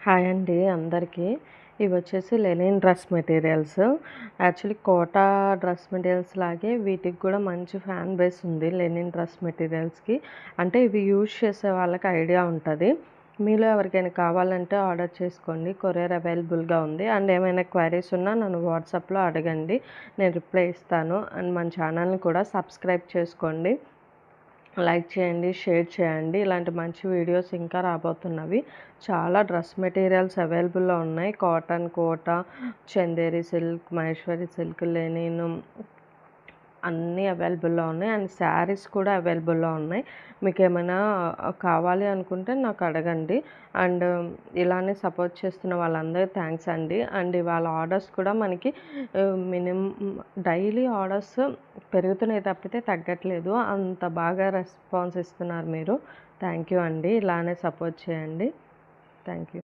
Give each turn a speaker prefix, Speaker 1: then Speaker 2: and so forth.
Speaker 1: Hi అండి అందరికీ. ఇవొచ్చేసి linen dress materials. Actually Kota dress materials లాగే వీటికి కూడా మంచి ఫ్యాన్ బేస్ ఉంది లెనిన్ డ్రెస్ మెటీరియల్స్‌కి. అంటే ఇవి యూజ్ చేసే వాళ్ళకి ఐడియా ఉంటది. మీలో ఎవరికైనా కావాలంటే ఆర్డర్ చేసుకోండి. కొరియర్ అవైలబుల్‌గా ఉంది. అండ్ ఏమైనా క్వైరీస్ ఉన్నా నన్ను వాట్సాప్‌లో అడగండి. నేను రిప్లై ఇస్తాను. అండ్ మన ఛానల్‌ని కూడా సబ్స్క్రైబ్ చేసుకోండి. లైక్ చేయండి, షేర్ చేయండి. ఇలాంటి మంచి వీడియోస్ ఇంకా రాబోతున్నవి. చాలా డ్రెస్ మెటీరియల్స్ అవైలబుల్‌లో ఉన్నాయి. Cotton, Kota, Chanderi silk, Maheshwari silk, linen అన్నీ అవైలబుల్‌లో ఉన్నాయి. అండ్ శారీస్ కూడా అవైలబుల్‌లో ఉన్నాయి. మీకేమైనా కావాలి అనుకుంటే నాకు అడగండి. అండ్ ఇలానే సపోర్ట్ చేస్తున్న వాళ్ళందరికీ థ్యాంక్స్ అండి. అండ్ ఇవాళ ఆర్డర్స్ కూడా మనకి డైలీ ఆర్డర్స్ పెరుగుతున్నాయి తప్పితే తగ్గట్లేదు. అంత బాగా రెస్పాన్స్ ఇస్తున్నారు మీరు. థ్యాంక్ యూ అండి. ఇలానే సపోర్ట్ చేయండి. Thank you.